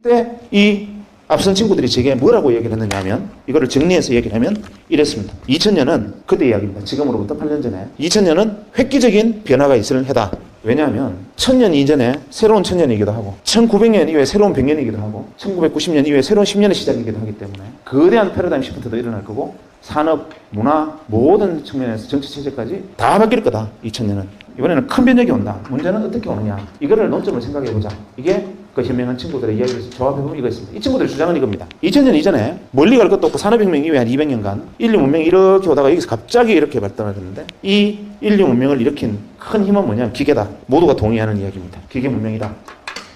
근데 이 앞선 친구들이 제게 뭐라고 얘기를 했느냐 하면 이거를 정리해서 얘기를 하면 이랬습니다. 2000년은 그때 이야기입니다. 지금으로부터 8년 전에. 2000년은 획기적인 변화가 있을 해다. 왜냐하면 1000년 이전에 새로운 1000년이기도 하고 1900년 이후에 새로운 100년이기도 하고 1990년 이후에 새로운 10년의 시작이기도 하기 때문에 거대한 패러다임 시프트도 일어날 거고 산업, 문화, 모든 측면에서 정치 체제까지 다 바뀔 거다. 2000년은. 이번에는 큰 변혁이 온다. 문제는 어떻게 오느냐. 이거를 논점을 생각해보자. 이게 그 현명한 친구들의 이야기를 조합해보면 이거 있습니다. 이 친구들의 주장은 이겁니다. 2000년 이전에 멀리 갈 것도 없고 산업혁명 이후에 한 200년간 인류 문명이 이렇게 오다가 여기서 갑자기 이렇게 발달하는데 이 인류 문명을 일으킨 큰 힘은 뭐냐면 기계다. 모두가 동의하는 이야기입니다. 기계 문명이다.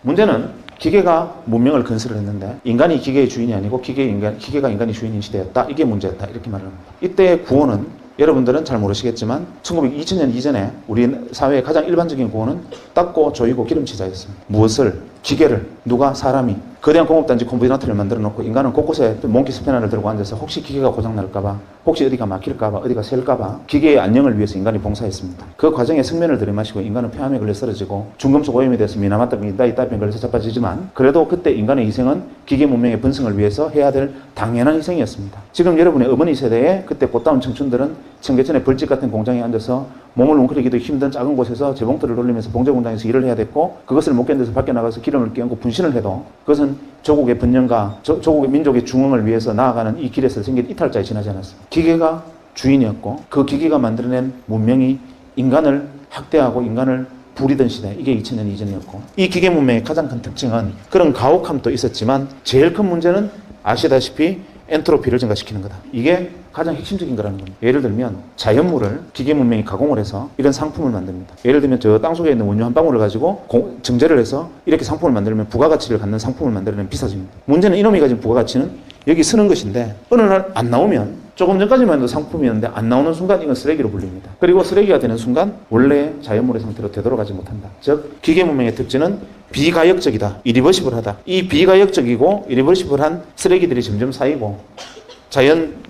문제는 기계가 문명을 건설을 했는데 인간이 기계의 주인이 아니고 기계가 인간의 주인인 시대였다. 이게 문제였다. 이렇게 말을 합니다. 이때의 구호는 여러분들은 잘 모르시겠지만 2000년 이전에 우리 사회의 가장 일반적인 구호는 닦고 조이고 기름치자였습니다. 무엇을? 기계를. 누가? 사람이. 거대한 공업단지 콤비나트를 만들어 놓고 인간은 곳곳에 몽키 스패너를 들고 앉아서 혹시 기계가 고장날까봐 혹시 어디가 막힐까봐 어디가 셀까봐 기계의 안녕을 위해서 인간이 봉사했습니다. 그 과정에 숙면을 들이마시고 인간은 폐암에 걸려 쓰러지고 중금속 오염이 돼서 미나마땅 이따이따병 걸려서 자빠지지만 그래도 그때 인간의 희생은 기계 문명의 번성을 위해서 해야 될 당연한 희생이었습니다. 지금 여러분의 어머니 세대의 그때 꽃다운 청춘들은 청계천에 벌집 같은 공장에 앉아서 몸을 웅크리기도 힘든 작은 곳에서 재봉틀을 돌리면서 봉제 공장에서 일을 해야 됐고 그것을 못 견뎌서 밖에 나가서 기름을 끼얹고 분신을 해도 그것은 조국의 번영과 조국의 민족의 중흥을 위해서 나아가는 이 길에서 생긴 이탈자에 지나지 않았습니다. 기계가 주인이었고 그 기계가 만들어낸 문명이 인간을 학대하고 인간을 부리던 시대, 이게 2000년 이전이었고 이 기계 문명의 가장 큰 특징은 그런 가혹함도 있었지만 제일 큰 문제는 아시다시피 엔트로피를 증가시키는 거다. 이게 가장 핵심적인 거라는 겁니다. 예를 들면 자연물을 기계 문명이 가공을 해서 이런 상품을 만듭니다. 예를 들면 저 땅속에 있는 원유 한 방울을 가지고 정제를 해서 이렇게 상품을 만들면 부가가치를 갖는 상품을 만들어내면 비싸집니다. 문제는 이놈이 가진 부가가치는 여기 쓰는 것인데 어느 날 안 나오면 조금 전까지만 해도 상품이었는데 안 나오는 순간 이건 쓰레기로 불립니다. 그리고 쓰레기가 되는 순간 원래 자연물의 상태로 되돌아가지 못한다. 즉 기계 문명의 특징은 비가역적이다. 이리버시블하다. 이 비가역적이고 이리버시블한 쓰레기들이 점점 쌓이고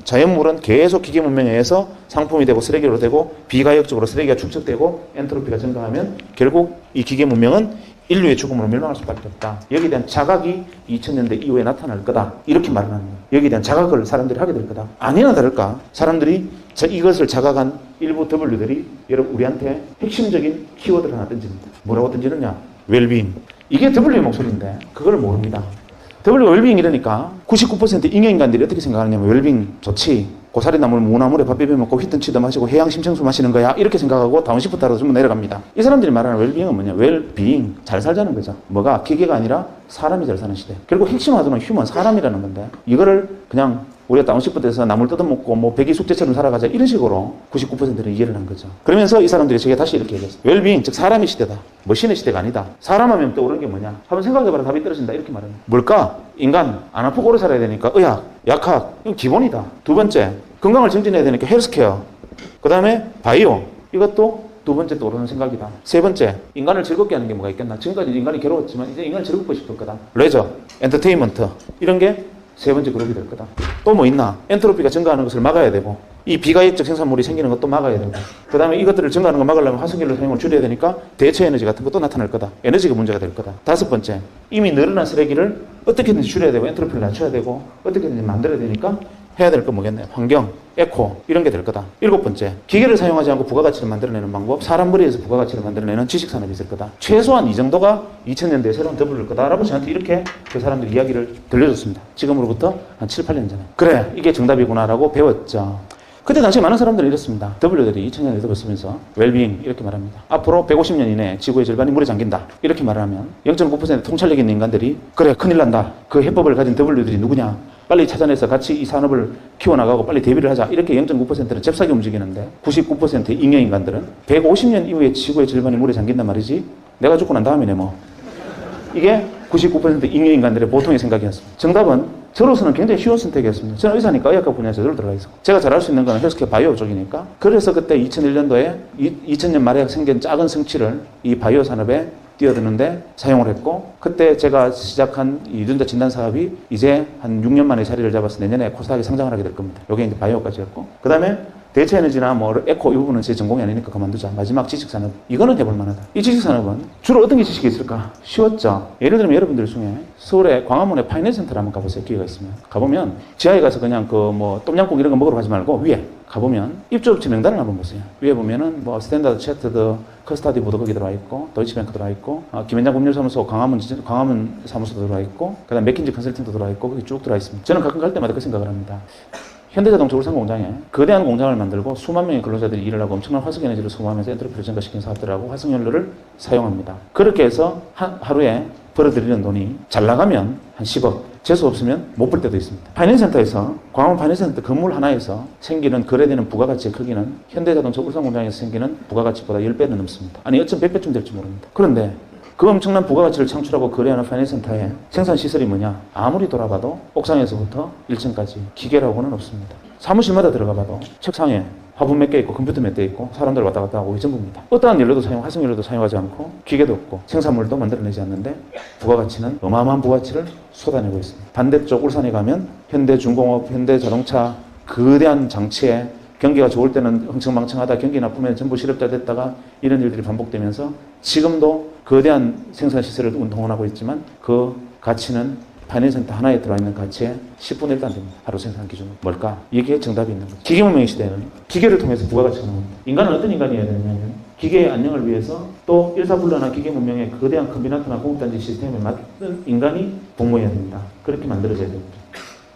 자연물은 계속 기계 문명에 의해서 상품이 되고 쓰레기로 되고 비가역적으로 쓰레기가 축적되고 엔트로피가 증가하면 결국 이 기계 문명은 인류의 죽음으로 멸망할 수밖에 없다. 여기에 대한 자각이 2000년대 이후에 나타날 거다. 이렇게 말을 하는 거예요. 여기에 대한 자각을 사람들이 하게 될 거다. 아니나 다를까 사람들이 이것을 자각한 일부 W들이 여러분 우리한테 핵심적인 키워드를 하나 던집니다. 뭐라고 던지느냐? 웰빙. 이게 W의 목소리인데 그걸 모릅니다. W 웰빙 이러니까 99% 잉여인간들이 어떻게 생각하느냐면 웰빙 좋지. 고사리나물, 무나물에 밥 비벼 먹고 휘뜬치도 마시고 해양 심청수 마시는 거야. 이렇게 생각하고 다운시프트로 전부 내려갑니다. 이 사람들이 말하는 웰빙은 뭐냐? 웰빙. 잘 살자는 거죠. 뭐가? 기계가 아니라 사람이 잘 사는 시대. 결국 핵심하자면 휴먼, 사람이라는 건데 이거를 그냥 우리가 다운시프트에서 나물 뜯어먹고 뭐 백이 숙제처럼 살아가자 이런 식으로 99%는 이해를 한 거죠. 그러면서 이 사람들이 제게 다시 이렇게 얘기했어요. 웰빙, 즉 사람의 시대다. 머신의 시대가 아니다. 사람하면 떠오르는 게 뭐냐? 한번 생각해봐라 답이 떨어진다. 이렇게 말합니다. 뭘까? 인간, 안 아프고 오래 살아야 되니까 의학, 약학, 이건 기본이다. 두 번째, 건강을 증진해야 되니까 헬스케어. 그 다음에 바이오. 이것도 두 번째 떠오르는 생각이다. 세 번째, 인간을 즐겁게 하는 게 뭐가 있겠나? 지금까지 인간이 괴로웠지만 이제 인간을 즐겁고 싶을 거다. 레저, 엔터테인먼트. 이런 게 세 번째 그룹이 될 거다. 또 뭐 있나? 엔트로피가 증가하는 것을 막아야 되고 이 비가역적 생산물이 생기는 것도 막아야 되고 그 다음에 이것들을 증가하는 걸 막으려면 화석연료 사용을 줄여야 되니까 대체 에너지 같은 것도 나타날 거다. 에너지가 문제가 될 거다. 다섯 번째, 이미 늘어난 쓰레기를 어떻게든지 줄여야 되고 엔트로피를 낮춰야 되고 어떻게든지 만들어야 되니까 해야 될 거 뭐겠네? 환경, 에코 이런 게 될 거다. 일곱 번째, 기계를 사용하지 않고 부가가치를 만들어내는 방법, 사람 머리에서 부가가치를 만들어내는 지식산업이 있을 거다. 최소한 이 정도가 2000년대에 새로운 W일 거다라고 저한테 이렇게 그 사람들이 이야기를 들려줬습니다. 지금으로부터 한 7, 8년 전에. 그래, 이게 정답이구나라고 배웠죠. 그때 당시에 많은 사람들이 이랬습니다. W들이 2000년에 들었으면서 웰빙 이렇게 말합니다. 앞으로 150년 이내에 지구의 절반이 물에 잠긴다. 이렇게 말하면 0.9% 통찰력 있는 인간들이 그래 큰일 난다. 그 해법을 가진 W들이 누구냐. 빨리 찾아내서 같이 이 산업을 키워나가고 빨리 대비를 하자. 이렇게 0.9%는 잽싸게 움직이는데 99%의 잉여인간들은 150년 이후에 지구의 절반이 물에 잠긴단 말이지. 내가 죽고 난 다음이네 뭐. 이게 99% 잉여인간들의 보통의 생각이었습니다. 정답은 저로서는 굉장히 쉬운 선택이었습니다. 저는 의사니까 의학과 분야에 저절로 들어가 있었고 제가 잘할 수 있는 건 헬스케어 바이오 쪽이니까 그래서 그때 2001년도에 2000년 말에 생긴 작은 성취를 이 바이오 산업에 뛰어드는데 사용을 했고 그때 제가 시작한 이 유전자 진단 사업이 이제 한 6년 만에 자리를 잡아서 내년에 코스닥에 상장을 하게 될 겁니다. 이게 이제 바이오까지였고 그 다음에 대체에너지나 뭐 에코 이 부분은 제 전공이 아니니까 그만두자. 마지막 지식산업. 이거는 해볼 만하다. 이 지식산업은 주로 어떤 게 지식이 있을까? 쉬웠죠. 예를 들면 여러분들 중에 서울에 광화문에 파이낸스 센터를 한번 가보세요. 기회가 있으면. 가보면 지하에 가서 그냥 그 뭐 똠양꿍 이런 거 먹으러 가지 말고 위에 가보면 입주업체 명단을 한번 보세요. 위에 보면은 뭐 스탠다드 채트드 커스타디 보드 거기 들어와 있고 도이치뱅크 들어와 있고 김현장 법률사무소 광화문 사무소 들어와 있고 그다음 맥킨지 컨설팅도 들어와 있고 거기 쭉 들어와 있습니다. 저는 가끔 갈 때마다 그 생각을 합니다. 현대자동차 울산 공장에 거대한 공장을 만들고 수만 명의 근로자들이 일을 하고 엄청난 화석에너지를 소모하면서 엔트로피를 증가시킨 사업들하고 화석연료를 사용합니다. 그렇게 해서 하루에 벌어들이는 돈이 잘 나가면 한 10억, 재수 없으면 못 벌 때도 있습니다. 파이낸스센터에서 광화문 파이낸스센터 건물 하나에서 생기는 거래되는 부가가치의 크기는 현대자동차 울산 공장에서 생기는 부가가치보다 10배는 넘습니다. 아니 어쩜 100배쯤 될지 모릅니다. 그런데 그 엄청난 부가가치를 창출하고 거래하는 파이낸스센터의 생산시설이 뭐냐? 아무리 돌아봐도 옥상에서부터 1층까지 기계라고는 없습니다. 사무실마다 들어가봐도 책상에 화분 몇 개 있고 컴퓨터 몇 대 있고 사람들 왔다 갔다 하고 이 전부입니다. 어떠한 화석연료도 사용하지 않고 기계도 없고 생산물도 만들어내지 않는데 부가가치는 어마어마한 부가가치를 쏟아내고 있습니다. 반대쪽 울산에 가면 현대중공업, 현대자동차 거대한 장치에 경기가 좋을 때는 흥청망청하다 경기 나쁘면 전부 실업자 됐다가 이런 일들이 반복되면서 지금도 거대한 생산시설을 운동하고 있지만 그 가치는 파이낸스센터 하나에 들어있는 가치의 10분의 1도 안 됩니다. 하루 생산 기준은. 뭘까? 이게 정답이 있는 거죠. 기계문명의 시대는 기계를 통해서 부가가치가 나옵니다. 인간은 어떤 인간이어야 되냐면 기계의 안녕을 위해서 또 일사불란한 기계문명의 거대한 컴비나트나 공급단지 시스템에 맞는 인간이 복무해야 됩니다. 그렇게 만들어져야 됩니다.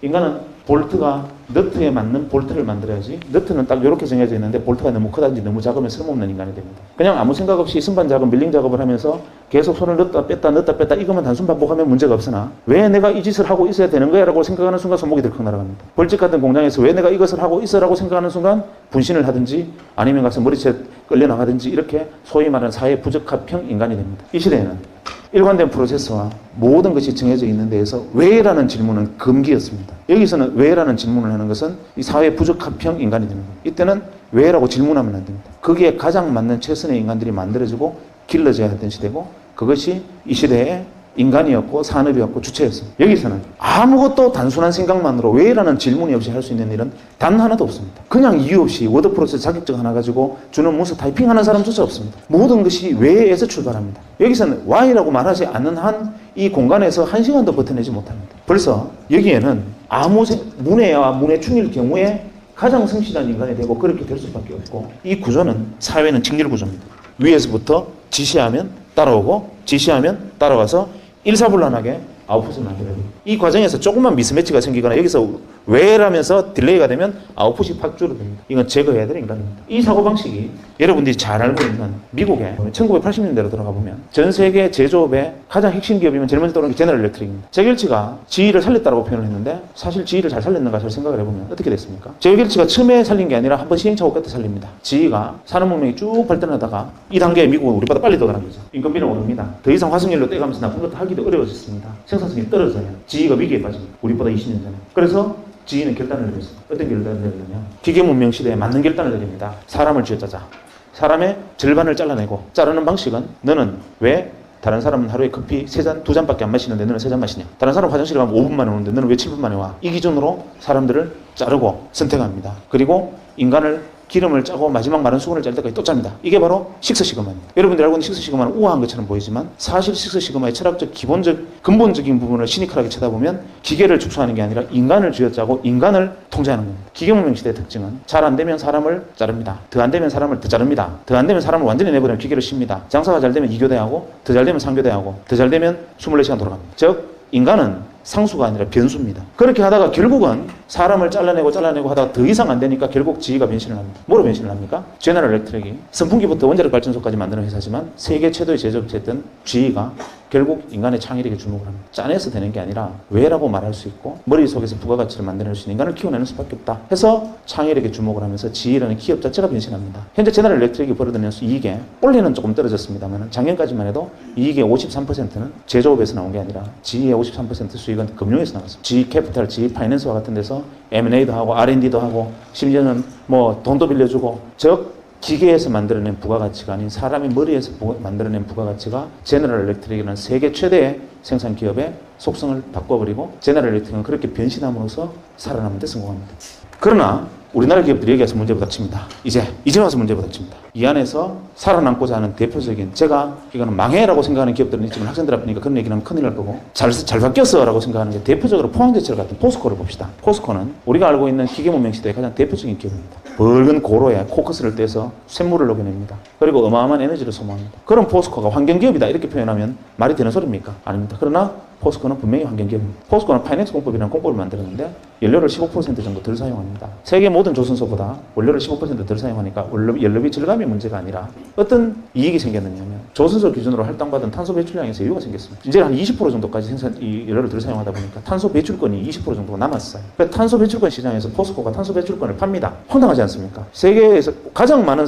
인간은 볼트가 너트에 맞는 볼트를 만들어야지 너트는 딱 이렇게 정해져 있는데 볼트가 너무 크다든지 너무 작으면 쓸모없는 인간이 됩니다. 그냥 아무 생각 없이 승반 작업, 밀링 작업을 하면서 계속 손을 넣었다 뺐다 이것만 단순 반복하면 문제가 없으나 왜 내가 이 짓을 하고 있어야 되는 거야 라고 생각하는 순간 손목이 들컥 날아갑니다. 벌집 같은 공장에서 왜 내가 이것을 하고 있어라고 생각하는 순간 분신을 하든지 아니면 가서 머리채 끌려나가든지 이렇게 소위 말하는 사회 부적합형 인간이 됩니다. 이 시대에는 일관된 프로세스와 모든 것이 정해져 있는 데에서 왜라는 질문은 금기였습니다. 여기서는 왜라는 질문을 하는 것은 이 사회 부적합형 인간이 되는 겁니다. 이때는 왜라고 질문하면 안 됩니다. 거기에 가장 맞는 최선의 인간들이 만들어지고 길러져야 했던 시대고 그것이 이 시대의 인간이었고 산업이었고 주체였습니다. 여기서는 아무것도 단순한 생각만으로 왜라는 질문이 없이 할 수 있는 일은 단 하나도 없습니다. 그냥 이유 없이 워드 프로세스 자격증 하나 가지고 주는 문서 타이핑하는 사람조차 없습니다. 모든 것이 왜에서 출발합니다. 여기서는 why라고 말하지 않는 한 이 공간에서 한 시간도 버텨내지 못합니다. 벌써 여기에는 아무 문해와 문해충일 경우에 가장 성실한 인간이 되고 그렇게 될 수밖에 없고 이 구조는 사회는 직렬 구조입니다. 위에서부터 지시하면 따라오고 지시하면 따라와서 일사불란하게 아웃풋을 만들어야 돼요. 이 과정에서 조금만 미스매치가 생기거나 여기서 왜라면서 딜레이가 되면 아웃풋이 팍 줄어듭니다. 이건 제거해야 될 인간입니다. 이 사고방식이 여러분들이 잘 알고 있는 미국에 1980년대로 들어가 보면 전 세계 제조업의 가장 핵심 기업이면 제일 먼저 떠오르는 게 제너럴 일렉트릭입니다. 제겔치가 지위를 살렸다고 표현을 했는데 사실 지위를 잘 살렸는가 잘 생각을 해보면 어떻게 됐습니까? 제겔치가 처음에 살린 게 아니라 한번 시행착오 끝에 살립니다. 지위가 산업문명이 쭉 발전하다가 2단계 미국은 우리보다 빨리 들어가는 거죠. 인건비는 오릅니다. 더 이상 화석연료 떼가면서 나쁜 것도 하기도 어려워졌습니다. 생산성이 떨어져요. 지위가 위기에 빠집니다. 우리보다 20년 전에. 그래서 지위는 결단을 내렸습니다. 어떤 결단을 내리냐면 기계문명 시대에 맞는 결단을 내립니다. 사람을 쥐어짜자. 사람의 절반을 잘라내고 자르는 방식은 너는 왜 다른 사람은 하루에 커피 3잔, 2잔밖에 안 마시는데 너는 3잔 마시냐. 다른 사람은 화장실에 가면 5분 만에 오는데 너는 왜 7분 만에 와. 이 기준으로 사람들을 자르고 선택합니다. 그리고 인간을 기름을 짜고 마지막 마른 수건을 짤 때까지 또 짭니다. 이게 바로 식스시그마입니다. 여러분들이 알고 있는 식스시그마는 우아한 것처럼 보이지만 사실 식스시그마의 철학적 근본적인 부분을 시니컬하게 쳐다보면 기계를 축소하는 게 아니라 인간을 쥐어짜고 인간을 통제하는 겁니다. 기계문명 시대의 특징은 잘 안 되면 사람을 자릅니다. 더 안 되면 사람을 더 자릅니다. 더 안 되면 사람을 완전히 내버리면 기계를 씁니다. 장사가 잘 되면 2교대하고 더 잘 되면 3교대하고 더 잘 되면 24시간 돌아갑니다. 즉 인간은 상수가 아니라 변수입니다. 그렇게 하다가 결국은 사람을 잘라내고 하다가 더 이상 안 되니까 결국 지위가 변신을 합니다. 뭐로 변신을 합니까? 제너럴 일렉트릭이 선풍기부터 원자력 발전소까지 만드는 회사지만 세계 최대의 제조업체였던 GE가 결국 인간의 창의력에 주목을 합니다. 짜내서 되는 게 아니라 왜라고 말할 수 있고 머릿속에서 부가가치를 만들어낼 수 있는 인간을 키워내는 수밖에 없다 해서 창의력에 주목을 하면서 GE라는 기업 자체가 변신합니다. 현재 제너럴 일렉트릭이 벌어들이는 이익의 올해는 조금 떨어졌습니다만 작년까지만 해도 이익의 53%는 제조업에서 나온 게 아니라 GE의 53% 수익은 금융에서 나왔습니다. GE 캐피탈, GE 파이낸스와 같은 데서 M&A도 하고 R&D도 하고 심지어는 뭐 돈도 빌려주고 즉 기계에서 만들어낸 부가가치가 아닌 사람의 머리에서 만들어낸 부가가치가 제너럴 일렉트릭이라는 세계 최대의 생산 기업의 속성을 바꿔버리고 제너럴 일렉트릭은 그렇게 변신함으로써 살아남는 데 성공합니다. 그러나 우리나라 기업들이 여기 와서 문제 부닥칩니다. 이제 와서 문제 부닥칩니다. 이 안에서 살아남고자 하는 대표적인, 제가 이거는 망해라고 생각하는 기업들은 있지만 학생들 앞이니까 그런 얘기는 큰일 날 거고, 잘 바뀌었어라고 생각하는 게 대표적으로 포항제철 같은 포스코를 봅시다. 포스코는 우리가 알고 있는 기계문명 시대의 가장 대표적인 기업입니다. 붉은 고로에 코크스를 떼서 쇳물을 녹여냅니다. 그리고 어마어마한 에너지를 소모합니다. 그런 포스코가 환경기업이다 이렇게 표현하면 말이 되는 소리입니까? 아닙니다. 그러나 포스코는 분명히 환경기업입니다. 포스코는 파이낸스 공법이라는 공법을 만들었는데 연료를 15% 정도 덜 사용합니다. 세계 모든 조선소보다 원료를 15% 덜 사용하니까 연료비 절감이 문제가 아니라 어떤 이익이 생겼느냐면 조선소 기준으로 할당받은 탄소 배출량에서 여유가 생겼습니다. 이제 한 20% 정도까지 이 연료를 덜 사용하다 보니까 탄소 배출권이 20% 정도가 남았어요. 그러니까 탄소 배출권 시장에서 포스코가 탄소 배출권을 팝니다. 황당하지 않습니까? 세계에서 가장 많은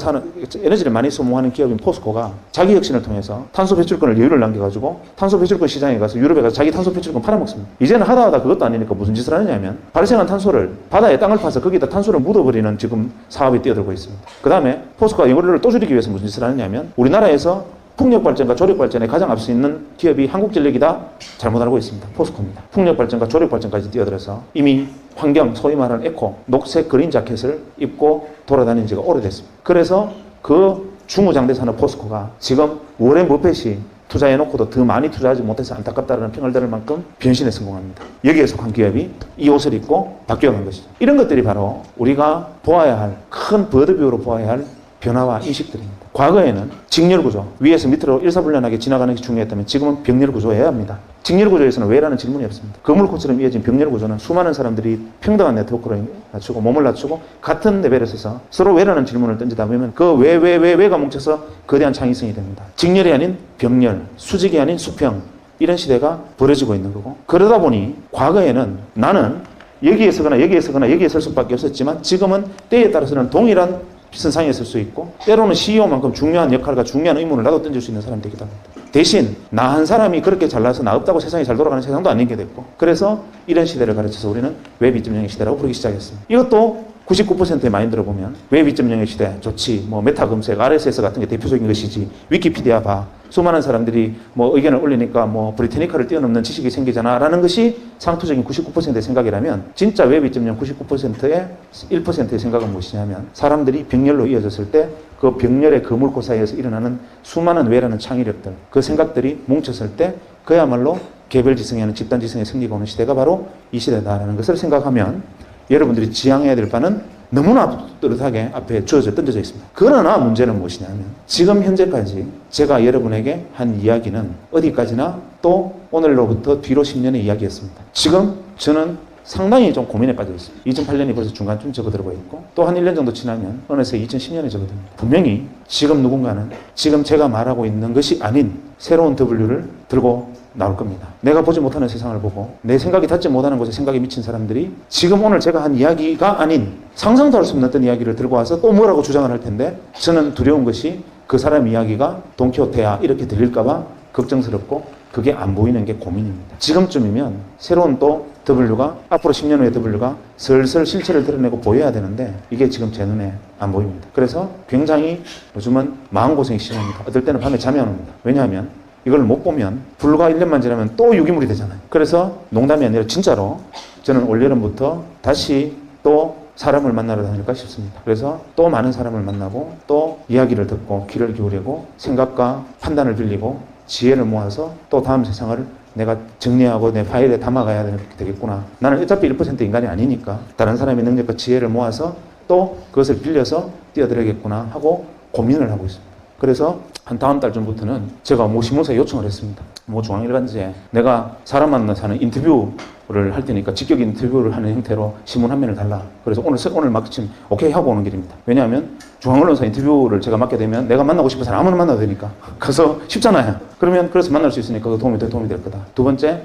에너지를 많이 소모하는 기업인 포스코가 자기 혁신을 통해서 탄소 배출권을 여유를 남겨가지고 탄소 배출권 시장에 가서 유럽에 가서 자기 탄소 배출권 팔아먹습니다. 이제는 하다 그것도 아니니까 무슨 짓을 하느냐면 발생한 탄소를 바다에 땅을 파서 거기다 탄소를 묻어버리는 지금 사업이 뛰어들고 있습니다. 그 다음에 포스코가 연료를 또 줄이기 위해서 무슨 짓을 하느냐면 우리나라에서 풍력발전과 조력발전에 가장 앞서 있는 기업이 한국전력이다 잘못 알고 있습니다. 포스코입니다. 풍력발전과 조력발전까지 뛰어들어서 이미 환경, 소위 말하는 에코, 녹색 그린 자켓을 입고 돌아다닌 지가 오래됐습니다. 그래서 그 중무장대산업 포스코가 지금 워렌 버핏이 투자해놓고도 더 많이 투자하지 못해서 안타깝다는 평을 들을 만큼 변신에 성공합니다. 여기에 속한 기업이 이 옷을 입고 바뀌어간 것이죠. 이런 것들이 바로 우리가 보아야 할, 큰 버드뷰로 보아야 할 변화와 인식들입니다. 과거에는 직렬구조, 위에서 밑으로 일사불란하게 지나가는 게 중요했다면 지금은 병렬구조여야 합니다. 직렬구조에서는 왜라는 질문이 없습니다. 거물코처럼 이어진 병렬구조는 수많은 사람들이 평등한 네트워크로 낮추고 몸을 낮추고 같은 레벨에 서서 서로 왜라는 질문을 던지다 보면 그 왜가 뭉쳐서 거대한 창의성이 됩니다. 직렬이 아닌 병렬, 수직이 아닌 수평, 이런 시대가 벌어지고 있는 거고, 그러다 보니 과거에는 나는 여기에 서거나 여기에 설 수밖에 없었지만 지금은 때에 따라서는 동일한 선상에 설 수 있고 때로는 CEO만큼 중요한 역할과 중요한 의문을 나도 던질 수 있는 사람이 되기도 합니다. 대신 나 한 사람이 그렇게 잘나서 나 없다고 세상이 잘 돌아가는 세상도 아닌 게 됐고, 그래서 이런 시대를 가르쳐서 우리는 웹 2.0의 시대라고 부르기 시작했습니다. 이것도 99%의 마인드로 보면 웹 2.0의 시대 좋지, 뭐 메타 검색, RSS 같은 게 대표적인 것이지, 위키피디아 봐, 수많은 사람들이 뭐 의견을 올리니까 뭐 브리테니카를 뛰어넘는 지식이 생기잖아 라는 것이 상투적인 99%의 생각이라면, 진짜 웹 2.0 99%의 1%의 생각은 무엇이냐면 사람들이 병렬로 이어졌을 때 그 병렬의 거물고 사이에서 일어나는 수많은 왜라는 창의력들, 그 생각들이 뭉쳤을 때 그야말로 개별지성이 아닌 집단지성의 승리가 오는 시대가 바로 이 시대다라는 것을 생각하면 여러분들이 지향해야 될 바는 너무나 뚜렷하게 앞에 던져져 있습니다. 그러나 문제는 무엇이냐면 지금 현재까지 제가 여러분에게 한 이야기는 어디까지나 또 오늘로부터 뒤로 10년의 이야기였습니다. 지금 저는 상당히 좀 고민에 빠져 있습니다. 2008년이 벌써 중간쯤 접어들고 있고 또 한 1년 정도 지나면 어느새 2010년에 접어듭니다. 분명히 지금 누군가는 지금 제가 말하고 있는 것이 아닌 새로운 W를 들고 나올 겁니다. 내가 보지 못하는 세상을 보고 내 생각이 닿지 못하는 곳에 생각이 미친 사람들이 지금 오늘 제가 한 이야기가 아닌 상상도 할 수 없는 어떤 이야기를 들고 와서 또 뭐라고 주장을 할 텐데, 저는 두려운 것이 그 사람 이야기가 돈키호테야 이렇게 들릴까 봐 걱정스럽고 그게 안 보이는 게 고민입니다. 지금쯤이면 새로운 또 W가, 앞으로 10년 후의 W가 슬슬 실체를 드러내고 보여야 되는데 이게 지금 제 눈에 안 보입니다. 그래서 굉장히 요즘은 마음고생이 심합니다. 어떨 때는 밤에 잠이 안 옵니다. 왜냐하면 이걸 못 보면 불과 1년만 지나면 또 유기물이 되잖아요. 그래서 농담이 아니라 진짜로 저는 올여름부터 다시 또 사람을 만나러 다닐까 싶습니다. 그래서 또 많은 사람을 만나고 또 이야기를 듣고 귀를 기울이고 생각과 판단을 빌리고 지혜를 모아서 또 다음 세상을 내가 정리하고 내 파일에 담아가야 되겠구나. 나는 어차피 1% 인간이 아니니까 다른 사람의 능력과 지혜를 모아서 또 그것을 빌려서 뛰어들어야겠구나 하고 고민을 하고 있습니다. 그래서 한 다음 달쯤부터는 제가 신문사에 요청을 했습니다. 중앙일간지에 내가 사람 만나서 하는 인터뷰를 할 테니까 직격 인터뷰를 하는 형태로 신문 한 면을 달라. 그래서 오늘 마침 오케이 하고 오는 길입니다. 왜냐하면 중앙언론사 인터뷰를 제가 맡게 되면 내가 만나고 싶은 사람 아무나 만나도 되니까. 그래서 쉽잖아요. 그래서 만날 수 있으니까 그 도움이 될 거다. 두 번째,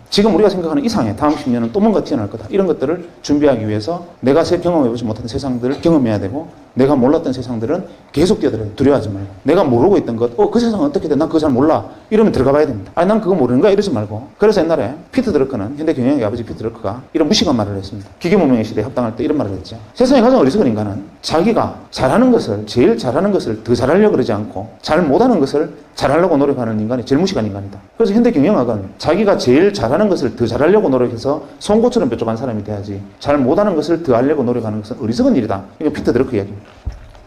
지금 우리가 생각하는 이상의 다음 10년은 또 뭔가 튀어나올 거다. 이런 것들을 준비하기 위해서 내가 경험해보지 못한 세상들을 경험해야 되고, 내가 몰랐던 세상들은 계속 뛰어들어요. 두려워하지 말고. 내가 모르고 있던 것, 그 세상은 어떻게 돼? 난 그거 잘 몰라. 이러면 들어가 봐야 됩니다. 아니 난 그거 모르는 거야 이러지 말고. 그래서 옛날에 피터 드러커는 현대 경영의 아버지 피터 드러커가 이런 무식한 말을 했습니다. 기계문명의 시대에 합당할 때 이런 말을 했죠. 세상에 가장 어리석은 인간은 자기가 잘하는 것을 제일 잘하는 것을 더 잘하려고 그러지 않고 잘 못하는 것을 잘하려고 노력하는 인간이 제일 무식한 인간이다. 그래서 현대 경영학은 자기가 제일 잘하는 것을 더 잘하려고 노력해서 송곳처럼 뾰족한 사람이 돼야지 잘 못하는 것을 더 하려고 노력하는 것은 어리석은 일이다. 이게 피터 드러커 이야기입니다.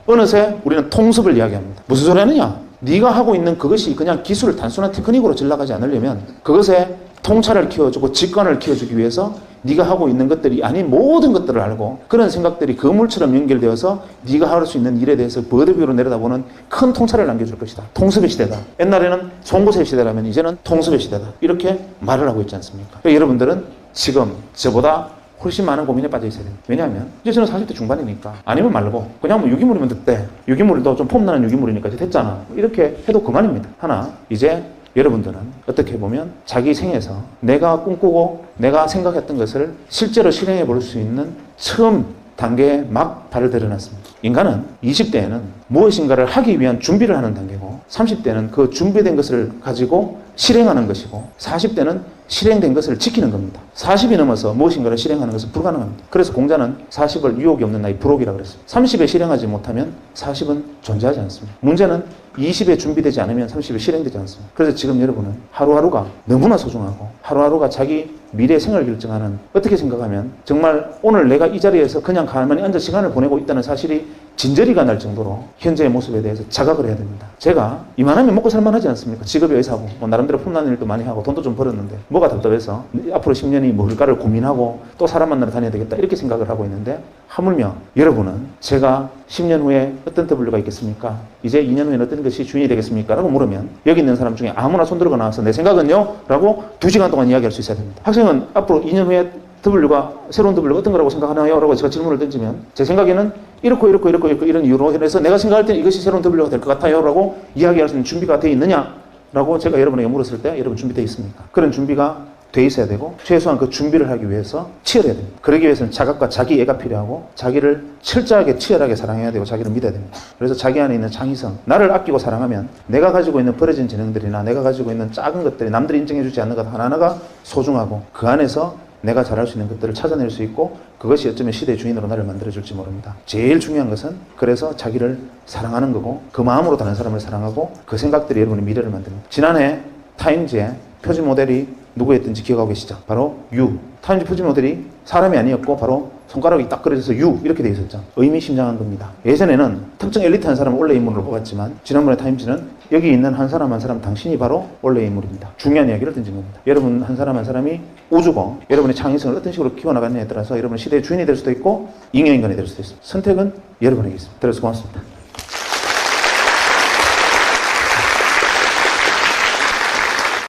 어느새 우리는 통습을 이야기합니다. 무슨 소리 하느냐? 네가 하고 있는 그것이 그냥 기술 단순한 테크닉으로 잘 나가지 않으려면 그것에 통찰을 키워주고 직관을 키워주기 위해서 네가 하고 있는 것들이 아닌 모든 것들을 알고 그런 생각들이 그물처럼 연결되어서 네가 할 수 있는 일에 대해서 버드 위로 내려다보는 큰 통찰을 남겨줄 것이다. 통습의 시대다. 옛날에는 송곳의 시대라면 이제는 통습의 시대다. 이렇게 말을 하고 있지 않습니까? 그러니까 여러분들은 지금 저보다 훨씬 많은 고민에 빠져 있어야 됩니다. 왜냐하면 이제 저는 40대 중반이니까 아니면 말고 그냥 뭐 유기물이면 됐대. 유기물도 좀 폼나는 유기물이니까 이제 됐잖아. 이렇게 해도 그만입니다. 하나 이제 여러분들은 어떻게 보면 자기 생에서 내가 꿈꾸고 내가 생각했던 것을 실제로 실행해 볼 수 있는 처음 단계에 막 발을 들여놨습니다. 인간은 20대에는 무엇인가를 하기 위한 준비를 하는 단계고 30대는 그 준비된 것을 가지고 실행하는 것이고 40대는 실행된 것을 지키는 겁니다. 40이 넘어서 무엇인가를 실행하는 것은 불가능합니다. 그래서 공자는 40을 유혹이 없는 나이 불혹이라고 그랬습니다. 30에 실행하지 못하면 40은 존재하지 않습니다. 문제는 20에 준비되지 않으면 30에 실행되지 않습니다. 그래서 지금 여러분은 하루하루가 너무나 소중하고 하루하루가 자기 미래 생활을 결정하는 어떻게 생각하면 정말 오늘 내가 이 자리에서 그냥 가만히 앉아 시간을 보내고 있다는 사실이 진저리가 날 정도로 현재의 모습에 대해서 자각을 해야 됩니다. 제가 이만하면 먹고 살만하지 않습니까? 직업이 의사고 뭐 나름대로 폼나는 일도 많이 하고 돈도 좀 벌었는데 뭐가 답답해서 앞으로 10년이 뭘까를 고민하고 또 사람 만나러 다녀야 되겠다 이렇게 생각을 하고 있는데 하물며 여러분은 제가 10년 후에 어떤 W가 있겠습니까? 이제 2년 후에는 어떤 것이 주인이 되겠습니까? 라고 물으면 여기 있는 사람 중에 아무나 손 들고 나와서 내 생각은요? 라고 2시간 동안 이야기할 수 있어야 됩니다. 학생은 앞으로 2년 후에 W가 새로운 W가 어떤 거라고 생각하나요? 라고 제가 질문을 던지면 제 생각에는 이렇고 이런 이유로 해서 내가 생각할 때는 이것이 새로운 W가 될 것 같아요 라고 이야기할 수 있는 준비가 되어 있느냐? 라고 제가 여러분에게 물었을 때 여러분 준비되어 있습니까? 그런 준비가 돼 있어야 되고 최소한 그 준비를 하기 위해서 치열해야 됩니다. 그러기 위해서는 자각과 자기애가 필요하고 자기를 철저하게 치열하게 사랑해야 되고 자기를 믿어야 됩니다. 그래서 자기 안에 있는 창의성, 나를 아끼고 사랑하면 내가 가지고 있는 버려진 재능들이나 내가 가지고 있는 작은 것들이 남들이 인정해주지 않는 것 하나하나가 소중하고 그 안에서 내가 잘할 수 있는 것들을 찾아낼 수 있고 그것이 어쩌면 시대의 주인으로 나를 만들어줄지 모릅니다. 제일 중요한 것은 그래서 자기를 사랑하는 거고 그 마음으로 다른 사람을 사랑하고 그 생각들이 여러분의 미래를 만듭니다. 지난해 타임즈의 표지 모델이 누구였든지 기억하고 계시죠? 바로 유. 타임즈 표지 모델이 사람이 아니었고 바로 손가락이 딱 그려져서 유 이렇게 돼 있었죠. 의미심장한 겁니다. 예전에는 특정 엘리트 한 사람을 원래 인물로 뽑았지만 지난번에 타임즈는 여기 있는 한 사람 한 사람 당신이 바로 원래 인물입니다. 중요한 이야기를 던진 겁니다. 여러분 한 사람 한 사람이 우주고 여러분의 창의성을 어떤 식으로 키워나가느냐에 따라서 여러분의 시대의 주인이 될 수도 있고 잉여인간이 될 수도 있습니다. 선택은 여러분에게 있습니다. 그래서 고맙습니다.